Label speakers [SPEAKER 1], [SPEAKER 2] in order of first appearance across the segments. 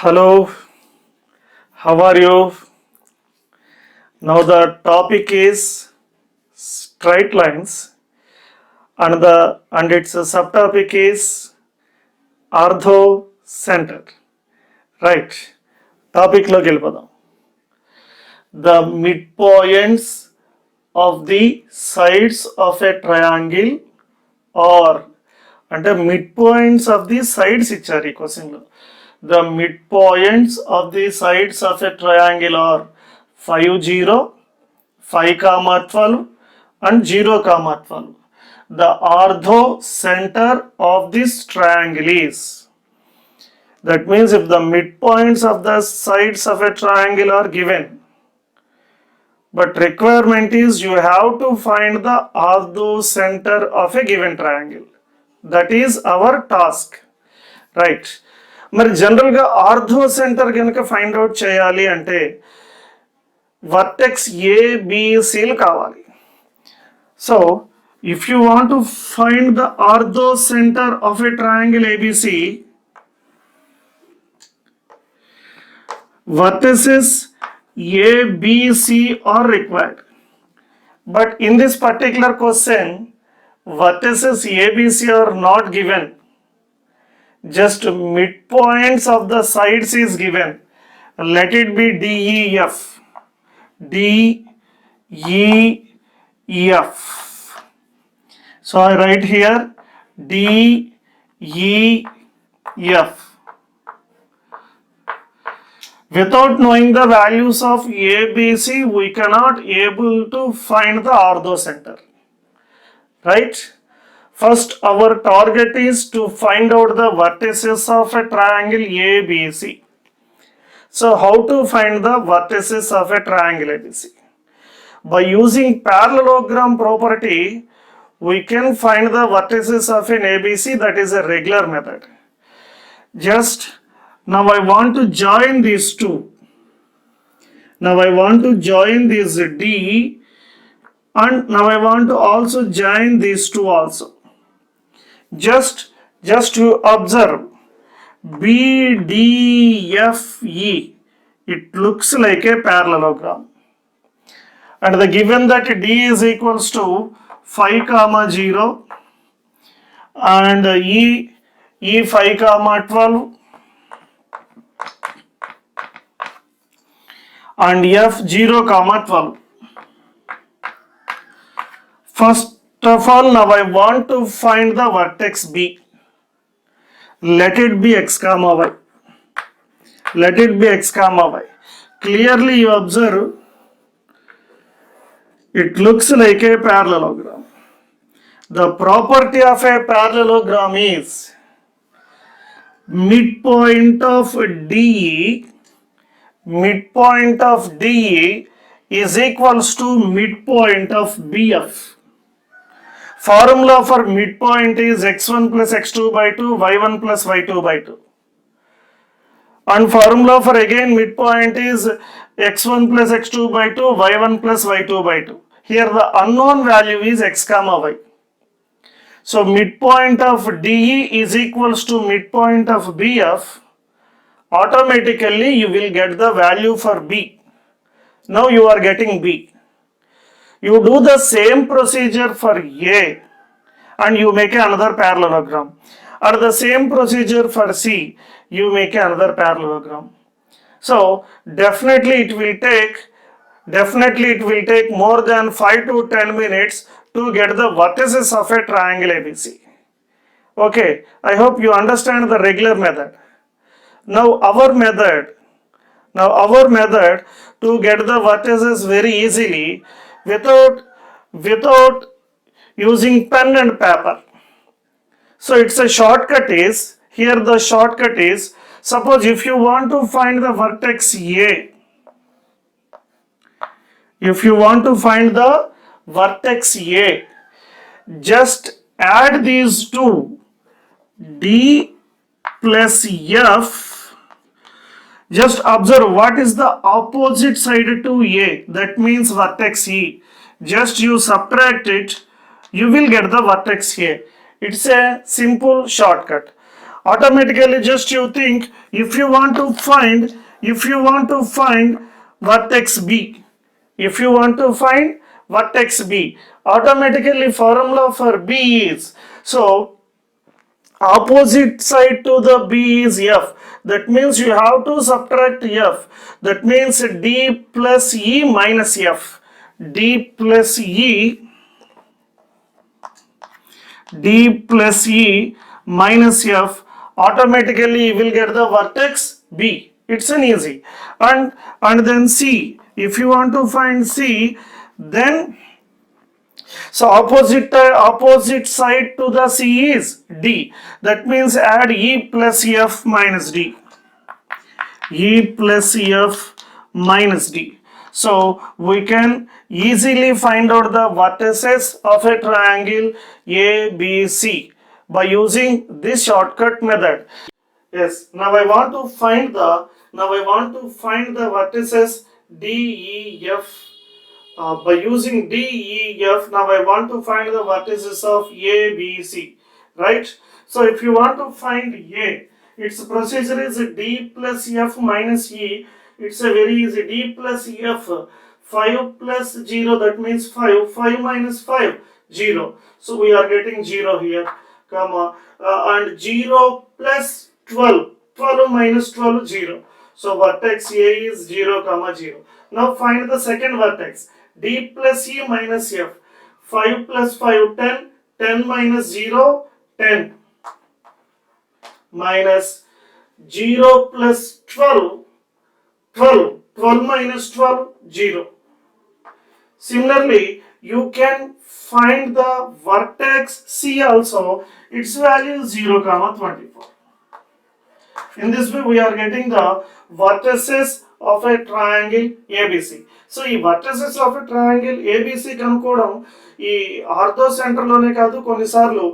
[SPEAKER 1] Hello, how are you? Now the topic is straight lines and its subtopic is orthocentered. Right. Topic loki వెళ్ళిపోదాం. The midpoints of the sides of a triangle or అంటే midpoints of the sides ఇచ్చారు ఈ question లో. The midpoints of the sides of a triangle are 5, 0, 5, 12 and 0, 12. The orthocenter of this triangle is. That means if the midpoints of the sides of a triangle are given, but requirement is you have to find the orthocenter of a given triangle. That is our task. Right. మరి జనరల్గా orthocentre కనుక find out చేయాలి అంటే vertex ఏబిసిలు కావాలి. So if you want to find the orthocentre of a triangle ABC, vertices ABC are required. But in this particular question, vertices ABC are not given. Just midpoints of the sides is given. Let it be DEF. DEF. So I write here DEF. Without knowing the values of ABC, we cannot able to find the orthocenter. Right? First, our target is to find out the vertices of a triangle ABC. So, how to find the vertices of a triangle ABC? By using parallelogram property, we can find the vertices of an ABC. That is a regular method. Just now I want to join these two. Now I want to join this D and now I want to also join these two also. Just to observe BDFE, it looks like a parallelogram. And the given that D is equals to 5, 0 and E 5, 12 and F 0, 12. First of all, now I want to find the vertex B. Let it be x comma y. Let it be x comma y. Clearly you observe it looks like a parallelogram. The property of a parallelogram is midpoint of DE is equals to midpoint of BF. Formula for midpoint is x1 plus x2 by 2, y1 plus y2 by 2. And formula for again midpoint is x1 plus x2 by 2, y1 plus y2 by 2. Here the unknown value is x comma y. So midpoint of DE is equals to midpoint of BF. Automatically you will get the value for B. Now you are getting B. You do the same procedure for A and you make another parallelogram. Or the same procedure for C, you make another parallelogram. So definitely it will take more than 5 to 10 minutes to get the vertices of a triangle ABC. Okay, I hope you understand the regular method. Now our method to get the vertices very easily without using pen and paper. So it's a shortcut is, here the shortcut is, suppose if you want to find the vertex A, if you want to find the vertex A, just add these two, D plus F. Just observe what is the opposite side to A, that means vertex E. Just you subtract it, you will get the vertex A. It's a simple shortcut. Automatically just you think, if you want to find vertex B, if you want to find vertex B, automatically formula for B is, so opposite side to the B is F. That means you have to subtract F. That means D plus E minus F. D plus E minus F, automatically you will get the vertex B. It's an easy. And then C. If you want to find C, then so opposite side to the C is D. That means add E plus F minus D. E plus F minus D. So we can easily find out the vertices of a triangle ABC by using this shortcut method. Yes, now I want to find the vertices DEF. By using DEF, now I want to find the vertices of ABC, right? So if you want to find A, its procedure is D plus F minus E. It's a very easy. D plus F, 5 plus 0, that means 5. 5 minus 5, 0. So we are getting 0 here, comma, and 0 plus 12. 12 minus 12, 0. So vertex A is 0, comma 0. Now find the second vertex. D plus E minus F. 5 plus 5, 10. 10 minus 0, 10. Minus 0 plus 12, 12. 12 minus 12, 0. Similarly, you can find the vertex C also. Its value is 0, comma 24. In this way, we are getting the vertices of a triangle ABC. So, ఈ vertices of a triangle ABC కనుక్కోవడం ఈ ortho సెంటర్లోనే కాదు, కొన్నిసార్లు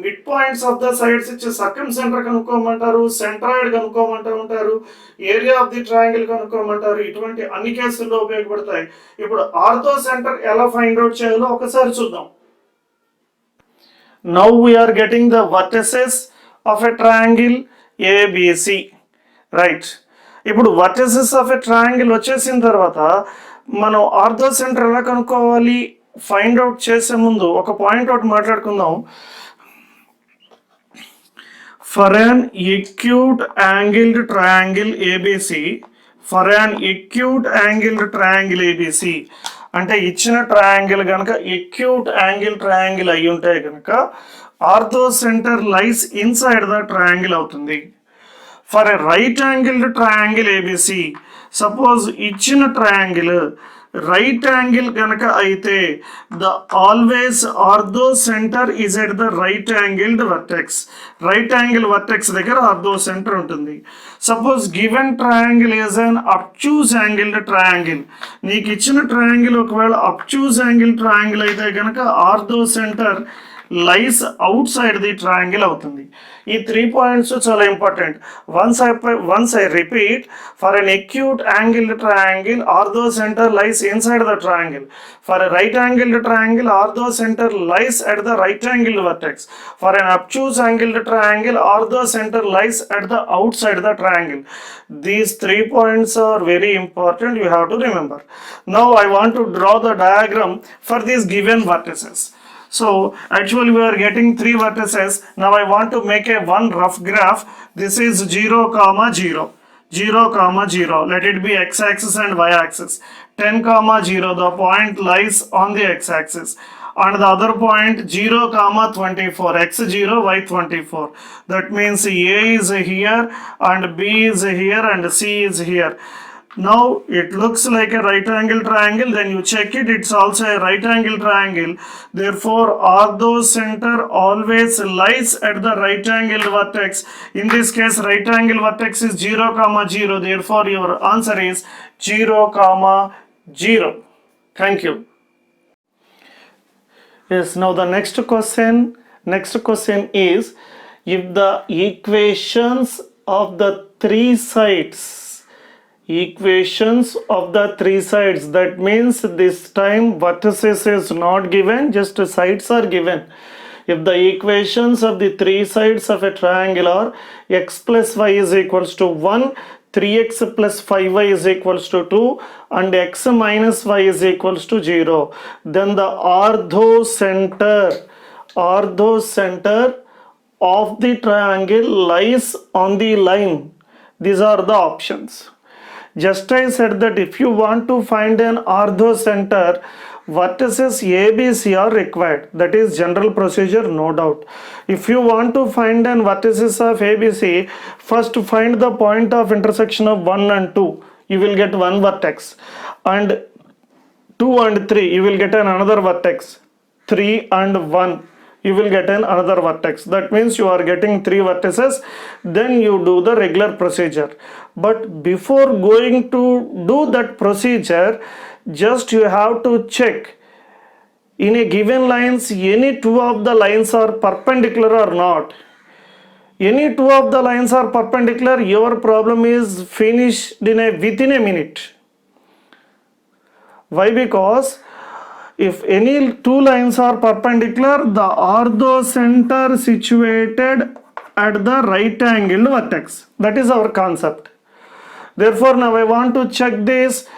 [SPEAKER 1] mid points of the sides ఇచ్చి సర్కమ్ centre కనుక్కోమంటారు, centroid కనుక్కోమంటూ ఉంటారు, area of the triangle కనుక్కోమంటారు. ఇటువంటి అన్ని కేసుల్లో ఉపయోగపడతాయి. ఇప్పుడు ఆర్థో సెంటర్ ఎలా ఫైండ్ అవుట్ చేయాలో ఒకసారి చూద్దాం. Now we are getting the vertices of a triangle ABC, right. ఇప్పుడు vertices of a triangle వచ్చేసిన తర్వాత మనం ఆర్థో సెంటర్ ఎలా కనుక్కోవాలి ఫైండ్ అవుట్ చేసే ముందు ఒక పాయింట్ అవుట్ మాట్లాడుకుందాం. For an acute angled triangle ABC, for an acute angled triangle ABC అంటే ఇచ్చిన ట్రయాంగిల్ కనుక acute angle triangle అయి ఉంటే కనుక orthocentre lies inside the triangle అవుతుంది. For a right angled triangle ABC, suppose ఇచ్చిన triangle right angle కనుక అయితే the always orthocentre is at the right angled vertex. Right angle vertex దగ్గర orthocentre ఉంటుంది. Suppose given triangle is an obtuse angled triangle, నీకు ఇచ్చిన triangle ఒకవేళ obtuse angle triangle అయితే కనుక orthocentre lies outside the triangle అవుతుంది. ఈ 3 points చాలా important. Once I repeat, for an acute angled triangle orthocentre lies inside the triangle. For a right angled triangle orthocentre lies at the right angled vertex. For an obtuse angled triangle orthocentre lies at the outside the triangle. These 3 points are very important, you have to remember. Now I want to draw the diagram for these given vertices. So actually we are getting 3 vertices. Now I want to make a one rough graph. This is 0, 0, 0, 0. Let it be x-axis and y-axis. 10, 0, the point lies on the x-axis. And the other point 0, 24, x0, y24. That means A is here and B is here and C is here. Now it looks like a right angle triangle, then you check it, it's also a right angle triangle. Therefore ortho center always lies at the right angle vertex. In this case right angle vertex is 0, 0. Therefore your answer is 0, 0. Thank you. Yes, now the next question is, if the equations of the three sides, that means this time vertices is not given, just sides are given. If the equations of the three sides of a triangle are x plus y is equals to 1, 3x plus 5y is equals to 2 and x minus y is equals to 0, then the orthocenter of the triangle lies on the line. These are the options. Just I said that if you want to find an orthocenter, vertices ABC are required. That is general procedure, no doubt. If you want to find an vertices of ABC, first find the point of intersection of 1 and 2. You will get one vertex. And 2 and 3, you will get another vertex. 3 and 1, you will get another vertex. That means you are getting 3 vertices. Then you do the regular procedure. But before going to do that procedure, just you have to check in a given lines any two of the lines are perpendicular or not. Any two of the lines are perpendicular, your problem is finished within a minute. Why? Because if any two lines are perpendicular, the orthocenter situated at the right angle vertex. That is our concept. Therefore, now I want to check these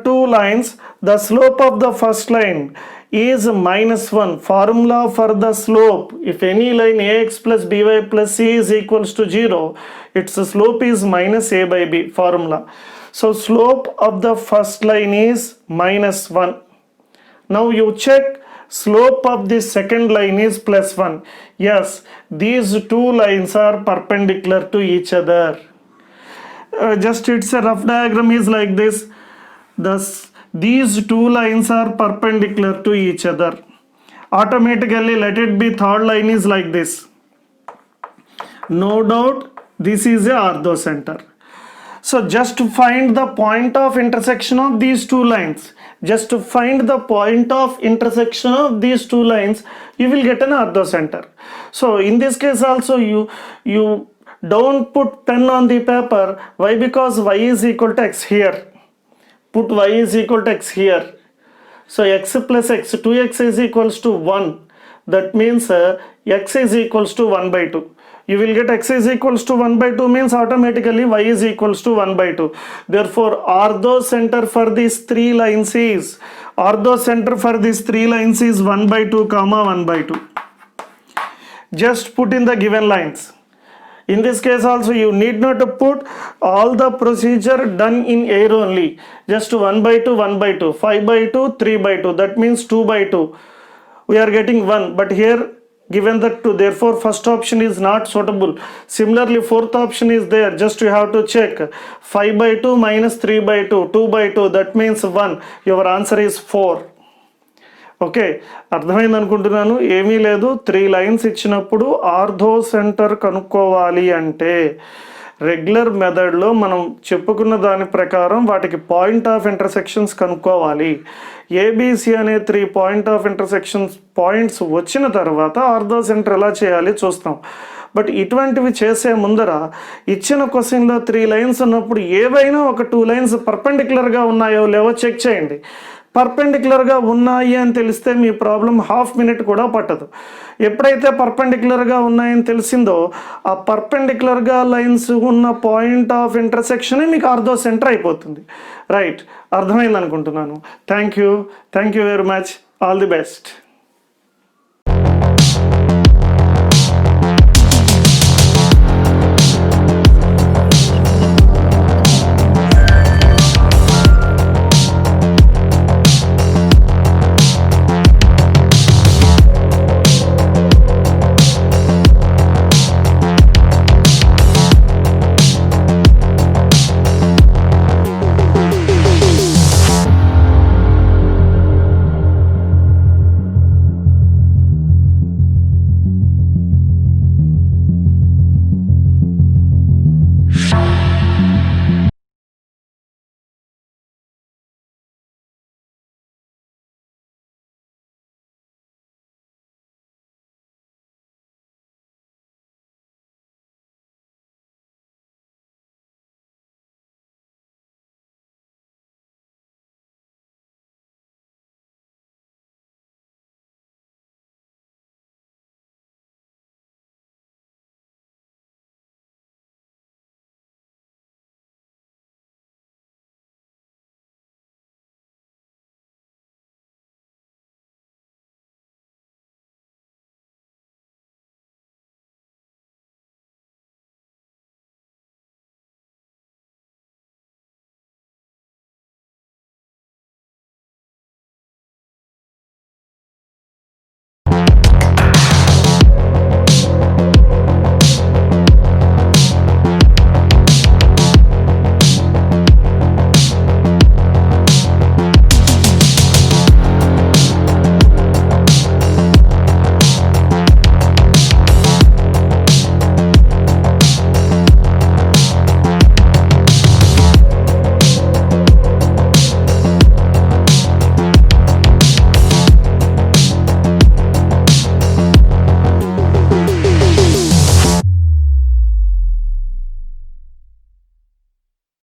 [SPEAKER 1] two lines. The slope of the first line is -1. Formula for the slope, if any line ax plus by plus c is equals to 0, its slope is minus a by b formula. So slope of the first line is -1. Now you check slope of the second line is +1. Yes, these two lines are perpendicular to each other. Just it's a rough diagram is like this. Thus these two lines are perpendicular to each other. Automatically let it be third line is like this. No doubt this is a orthocenter. So just to find the point of intersection of these two lines, just to find the point of intersection of these two lines, you will get an orthocenter. So in this case also you don't put pen on the paper. Why? Because y is equal to x here. Put y is equal to x here. So x plus x, 2x is equals to 1. That means x is equals to 1 by 2. You will get x is equals to 1 by 2 means automatically y is equals to 1 by 2. Therefore, orthocenter for these three lines is 1 by 2 comma 1 by 2. Just put in the given lines. In this case also you need not to put all the procedure done in air only. Just 1 by 2, 1 by 2, 5 by 2, 3 by 2. That means 2 by 2. We are getting 1. But here given that 2. Therefore first option is not suitable. Similarly fourth option is there. Just you have to check. 5 by 2 minus 3 by 2. 2 by 2. That means 1. Your answer is 4. Okay, అర్థమైంది అనుకుంటున్నాను. ఏమీ లేదు, 3 lines ఇచ్చినప్పుడు ఆర్థోసెంటర్ కనుక్కోవాలి అంటే regular మెథడ్లో మనం చెప్పుకున్న దాని ప్రకారం వాటికి పాయింట్ ఆఫ్ ఇంటర్సెక్షన్స్ కనుక్కోవాలి. ఏబిసి అనే 3 పాయింట్ ఆఫ్ ఇంటర్సెక్షన్స్ పాయింట్స్ వచ్చిన తర్వాత ఆర్థోసెంటర్ ఎలా చేయాలి చూస్తాం. బట్ ఇటువంటివి చేసే ముందర ఇచ్చిన క్వశ్చన్లో 3 లైన్స్ ఉన్నప్పుడు ఏవైనా ఒక 2 లైన్స్ పర్పెండిక్యులర్గా ఉన్నాయో లేవో చెక్ చేయండి. పర్పెండిక్యులర్గా ఉన్నాయి అని తెలిస్తే మీ ప్రాబ్లం హాఫ్ మినిట్ కూడా పట్టదు. ఎప్పుడైతే పర్పెండిక్యులర్గా ఉన్నాయని తెలిసిందో ఆ పర్పెండిక్యులర్గా లైన్స్ ఉన్న పాయింట్ ఆఫ్ ఇంటర్సెక్షనే మీకు ఆర్థోసెంటర్ అయిపోతుంది. రైట్, అర్థమైంది అనుకుంటున్నాను. Thank you very much. All the best.